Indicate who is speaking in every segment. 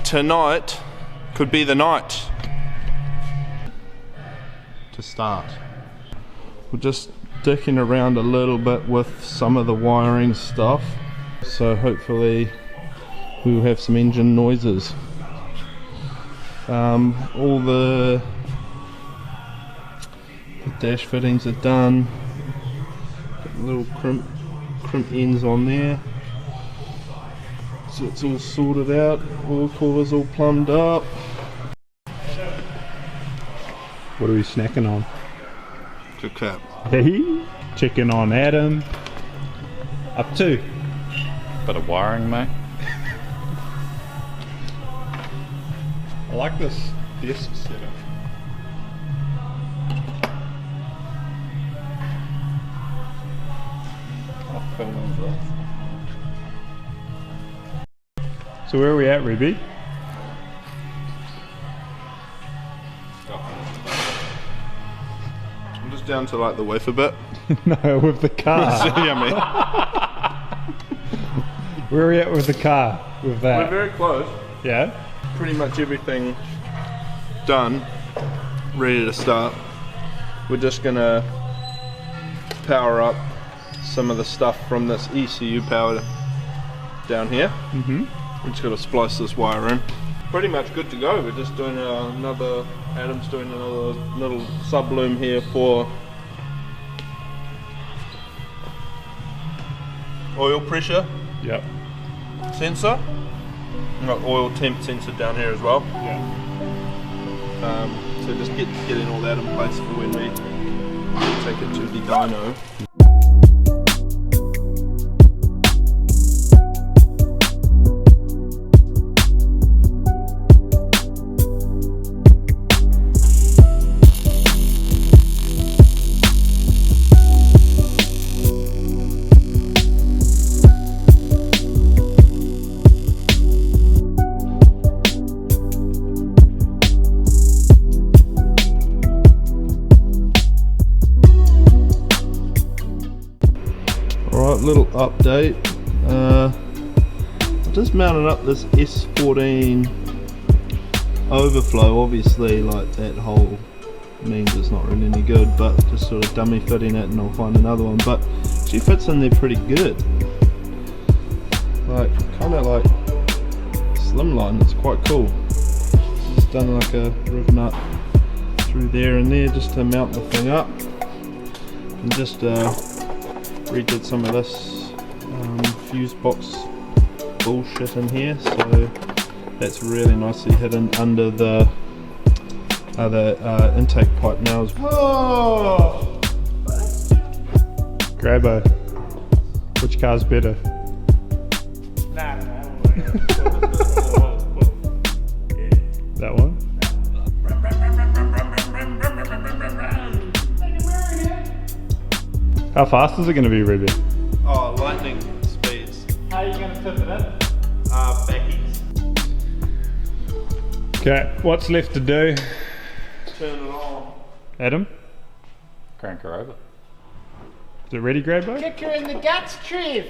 Speaker 1: tonight could be the night to start. We're just dicking around a little bit with some of the wiring stuff, so hopefully we'll have some engine noises. All the dash fittings are done. Got little crimp ends on there, so it's all sorted out. Oil coolers all plumbed up.
Speaker 2: What are we snacking on?
Speaker 1: Good cap.
Speaker 2: Hey, chicken on Adam. Up to.
Speaker 3: Bit of wiring, mate.
Speaker 2: I like this desk setup.
Speaker 3: I'll film them.
Speaker 2: So where are we at, Ruby?
Speaker 1: I'm just down to like the wafer bit.
Speaker 2: No, with the car.
Speaker 1: Yummy.
Speaker 2: Where are we at with the car? With that?
Speaker 1: We're very close.
Speaker 2: Yeah?
Speaker 1: Pretty much everything done, ready to start. We're just gonna power up some of the stuff from this ECU power down here. We're just gonna splice this wire in. Pretty much good to go. We're just doing Adam's doing another little sub loom here for oil pressure
Speaker 2: Yep.
Speaker 1: sensor. We've got oil temp sensor down here as well.
Speaker 2: Yeah.
Speaker 1: So just getting all that in place for when we take it to the dyno. Little update. I just mounted up this S14 overflow. Obviously, like that hole means it's not really any good, but just sort of dummy fitting it, and I'll find another one. But she fits in there pretty good. Like kind of like slimline. It's quite cool. Just done like a riv nut through there and there just to mount the thing up, and just redid some of this fuse box bullshit in here, so that's really nicely hidden under the other intake pipe now. Oh!
Speaker 2: Grabbo. Which car's better? That one? How fast is it going to be, Ruby?
Speaker 1: Oh, lightning speeds.
Speaker 4: How are you going to tip it in?
Speaker 1: Backies.
Speaker 2: Okay, what's left to do?
Speaker 1: Turn it on.
Speaker 2: Adam?
Speaker 3: Crank her over.
Speaker 2: Is it ready, Grabbo?
Speaker 4: Kick her in the guts, Trev.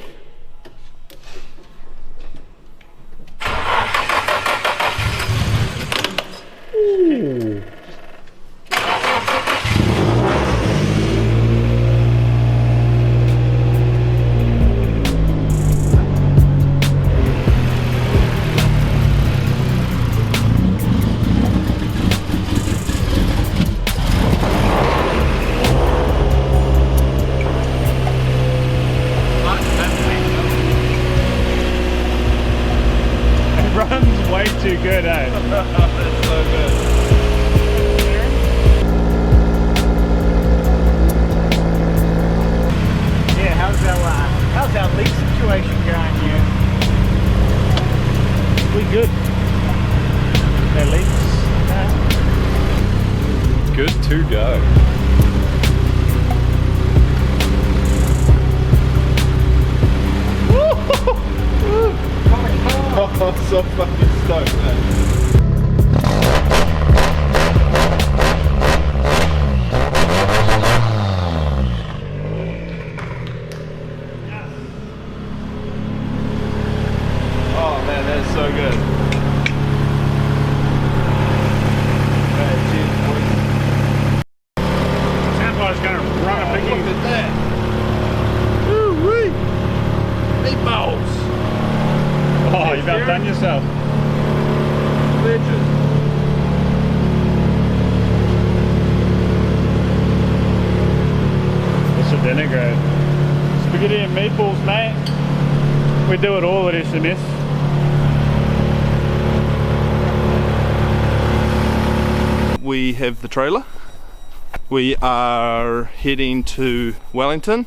Speaker 2: Ooh. Runs way too good, eh?
Speaker 1: That's so good.
Speaker 4: Yeah, how's our leak situation going here? We good? No leaks?
Speaker 3: Good to go.
Speaker 1: Oh, I'm so fucking stoked, man. Oh man, that's so good.
Speaker 2: you've outdone yourself.
Speaker 1: Legend.
Speaker 2: What's the dinner grade? Spaghetti and meatballs, mate. We do it all at SMS.
Speaker 1: We have the trailer. We are heading to Wellington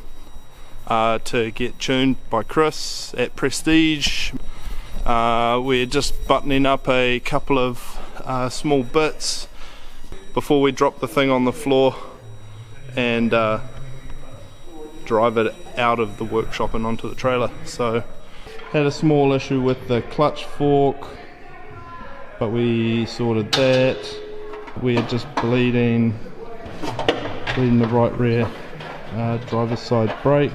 Speaker 1: to get tuned by Chris at Prestige. We're just buttoning up a couple of small bits before we drop the thing on the floor and drive it out of the workshop and onto the trailer. So had a small issue with the clutch fork, but we sorted that. We're just bleeding the right rear driver's side brake.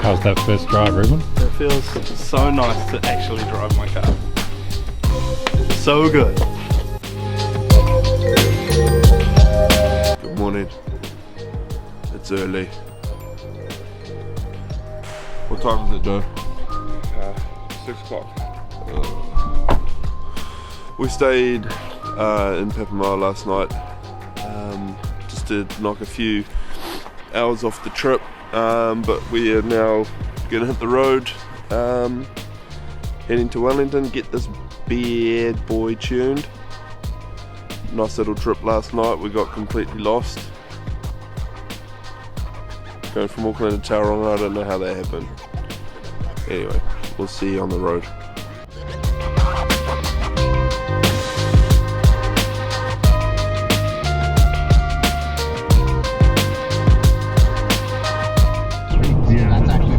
Speaker 3: How's that first drive, Reuben?
Speaker 1: It feels so nice to actually drive my car. So good.
Speaker 5: Good morning. It's early. What time is it, Joe?
Speaker 3: 6 o'clock.
Speaker 5: We stayed in Papamoa last night, just to knock a few hours off the trip, but we are now going to hit the road, heading to Wellington, get this bad boy tuned. Nice little trip last night. We got completely lost. Going from Auckland to Tauranga, I don't know how that happened. Anyway, we'll see you on the road.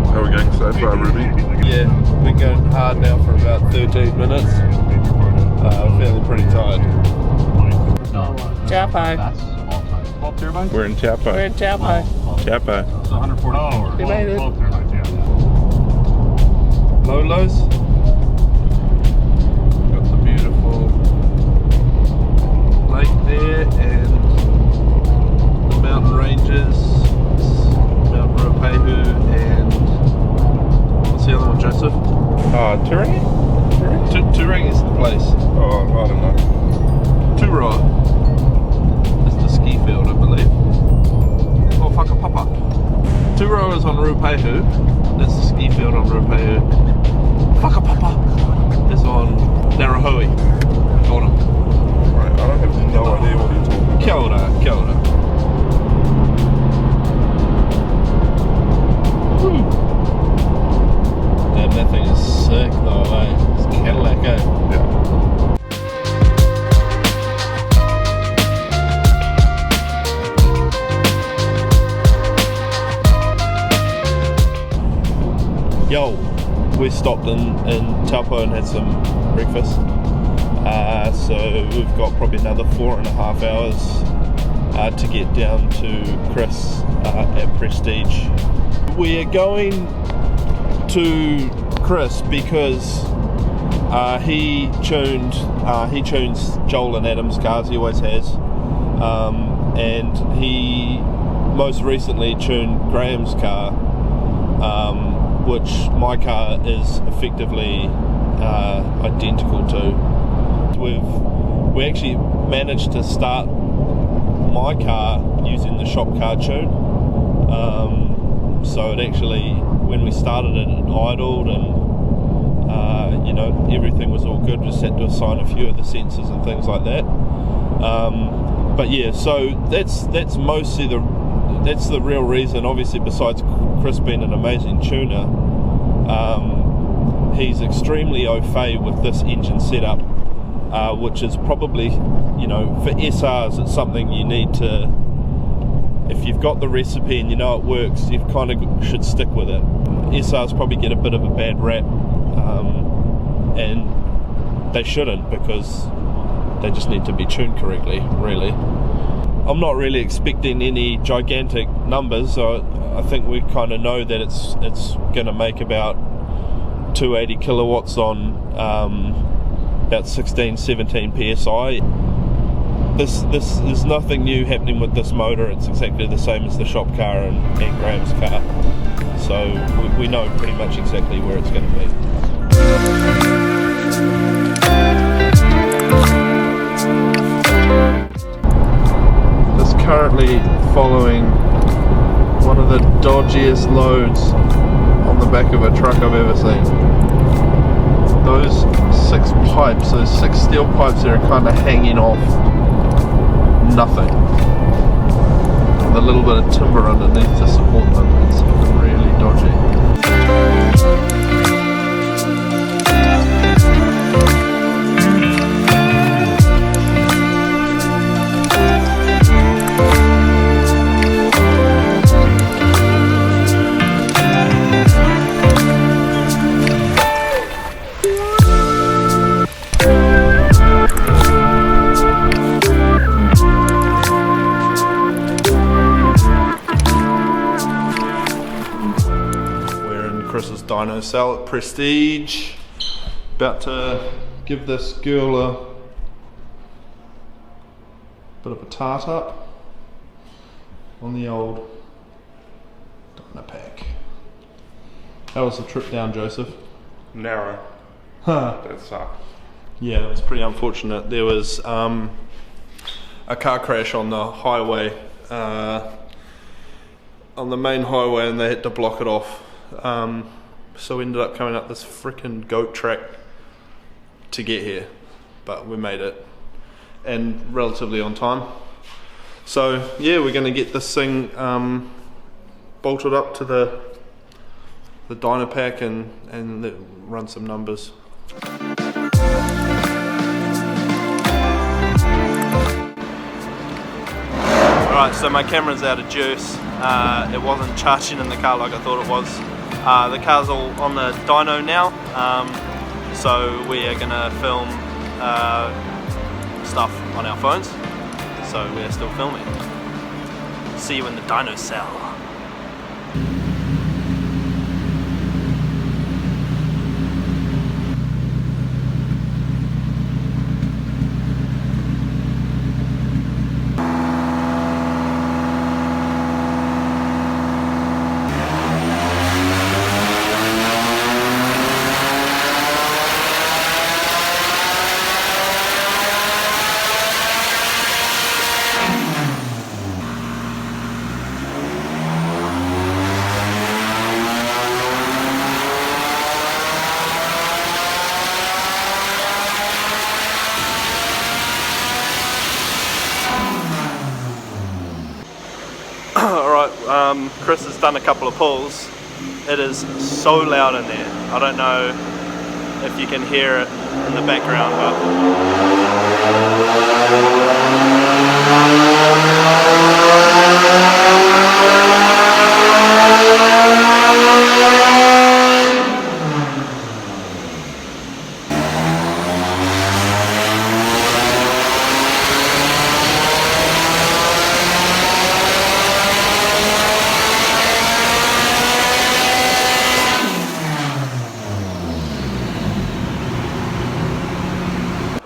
Speaker 5: How are we going so far, Ruby?
Speaker 1: Yeah, been going hard now for about 13 minutes. Feeling pretty tired.
Speaker 6: Japo.
Speaker 2: We're in Taupo.
Speaker 6: We're in Japo.
Speaker 2: Taupo.
Speaker 6: We made it.
Speaker 1: Lolos. Got the beautiful lake there and the mountain ranges, Mount Ruapehu and what's the other one, Joseph?
Speaker 2: Turing?
Speaker 1: Turing is the place.
Speaker 5: Oh, I don't know.
Speaker 1: Turoa is the ski field, I believe. Oh, whakapapa. Turoa is on Ruapehu. That's the ski field on Ruapehu. Whakapapa is on Narahoe. Got him.
Speaker 5: Right, I don't have no idea what you're talking about.
Speaker 1: Kia ora, kia ora. Damn, that thing is sick though, eh? It's Cadillac, eh?
Speaker 5: Yeah.
Speaker 1: Yo, we stopped in Taupo and had some breakfast. So we've got probably another 4.5 hours to get down to Chris at Prestige. We're going to Chris because he tunes Joel and Adam's cars. He always has, and he most recently tuned Graham's car, which my car is effectively identical to. We actually managed to start my car using the shop car tune, so it actually, when we started it, it idled and you know, everything was all good. We just had to assign a few of the sensors and things like that. But yeah, so that's mostly that's the real reason. Obviously, besides Chris being an amazing tuner, he's extremely au fait with this engine setup, which is probably, you know, for SRs, it's something you need to if you've got the recipe and you know it works, you kind of should stick with it. SRs probably get a bit of a bad rap, and they shouldn't, because they just need to be tuned correctly, really. I'm not really expecting any gigantic numbers, so I think we kind of know that it's going to make about 280 kilowatts on about 16-17 psi. There's nothing new happening with this motor. It's exactly the same as the shop car and Graham's car, so we know pretty much exactly where it's going to be. Currently following one of the dodgiest loads on the back of a truck I've ever seen. Those 6 pipes, those 6 steel pipes that are kind of hanging off nothing. With a little bit of timber underneath to support them. It's really dodgy. Chris's dyno cell at Prestige. About to give this girl a bit of a tart up on the old dyno pack. How was the trip down, Joseph?
Speaker 3: Narrow.
Speaker 1: Huh.
Speaker 3: That sucked.
Speaker 1: Yeah, it was pretty unfortunate. There was a car crash on the highway, on the main highway, and they had to block it off. So we ended up coming up this frickin' goat track to get here, but we made it, and relatively on time. So yeah, we're going to get this thing bolted up to the dyno pack and run some numbers. Alright, so my camera's out of juice. It wasn't charging in the car like I thought it was. The car's all on the dyno now, so we are going to film stuff on our phones. So we are still filming. See you in the dyno cell. Chris has done a couple of pulls. It is so loud in there. I don't know if you can hear it in the background,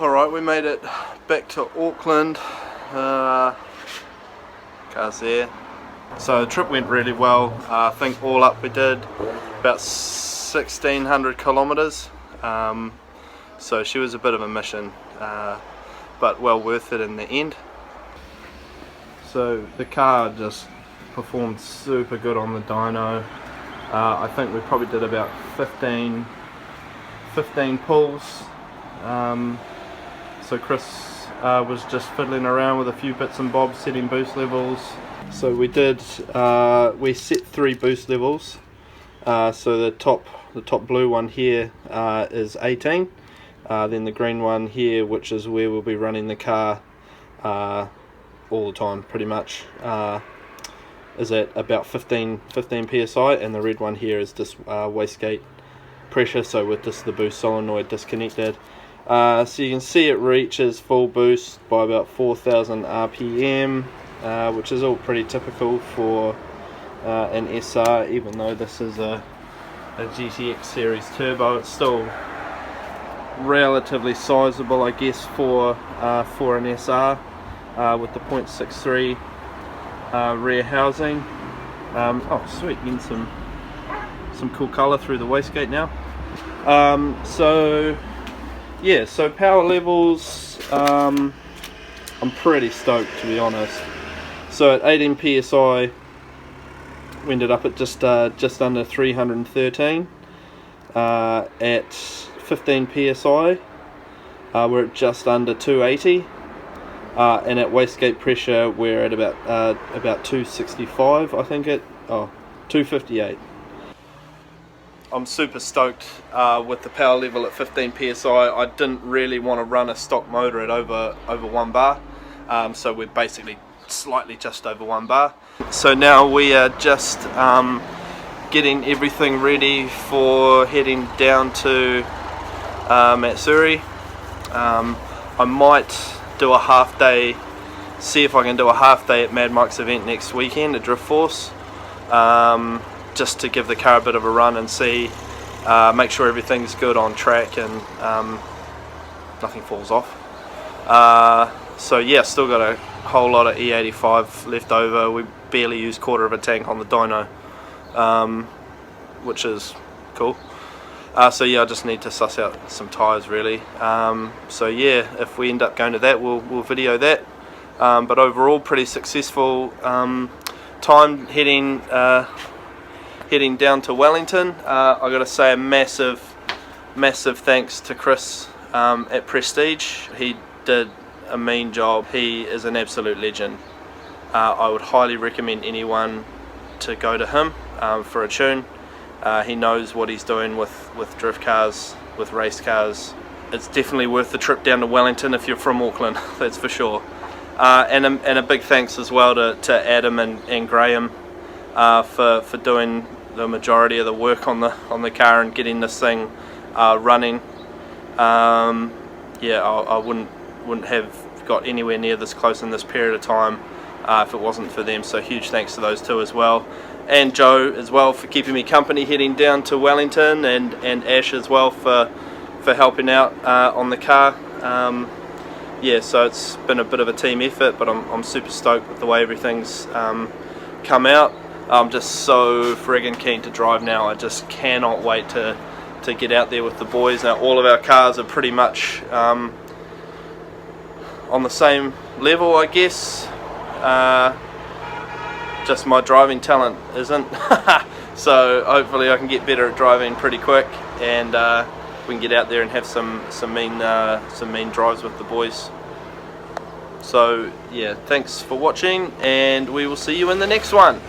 Speaker 1: Alright, we made it back to Auckland. Car's there. So the trip went really well. I think all up we did about 1,600 kilometers. So she was a bit of a mission, but well worth it in the end. So the car just performed super good on the dyno. I think we probably did about 15 pulls. So Chris was just fiddling around with a few bits and bobs, setting boost levels. So we set 3 boost levels. So the top blue one here is 18. Then the green one here, which is where we'll be running the car all the time, pretty much. is at about 15 psi, and the red one here is just wastegate pressure, so with just the boost solenoid disconnected. So you can see it reaches full boost by about 4,000 RPM, which is all pretty typical for an SR. Even though this is a GTX series turbo, it's still relatively sizable, I guess, for an SR with the 0.63 rear housing. Oh sweet, getting some cool colour through the wastegate now. So yeah, so power levels, I'm pretty stoked, to be honest. So at 18 psi we ended up at just under 313. At 15 psi we're at just under 280, and at wastegate pressure we're at about 265, I think, 258. I'm super stoked with the power level at 15 psi. I didn't really want to run a stock motor at over 1 bar, so we're basically slightly just over 1 bar. So now we are just getting everything ready for heading down to Matsuri. I might do a half day, see if I can do a half day at Mad Mike's event next weekend at Drift Force, just to give the car a bit of a run and see, make sure everything's good on track and nothing falls off. So yeah, still got a whole lot of E85 left over. We barely used quarter of a tank on the dyno, which is cool. So yeah, I just need to suss out some tyres really. So yeah, if we end up going to that, we'll video that. But overall, pretty successful time heading down to Wellington. I gotta say a massive thanks to Chris at Prestige. He did a mean job. He is an absolute legend. I would highly recommend anyone to go to him for a tune. He knows what he's doing with drift cars, with race cars. It's definitely worth the trip down to Wellington if you're from Auckland, that's for sure. And a big thanks as well to Adam and Graham for doing the majority of the work on the car and getting this thing running. Yeah, I wouldn't have got anywhere near this close in this period of time if it wasn't for them, so huge thanks to those two as well, and Joe as well for keeping me company heading down to Wellington, and Ash as well for helping out on the car. Yeah, so it's been a bit of a team effort, but I'm super stoked with the way everything's come out. I'm just so friggin' keen to drive now. I just cannot wait to get out there with the boys. Now all of our cars are pretty much on the same level, I guess. Just my driving talent isn't. So hopefully I can get better at driving pretty quick, and we can get out there and have some mean drives with the boys. So yeah, thanks for watching, and we will see you in the next one.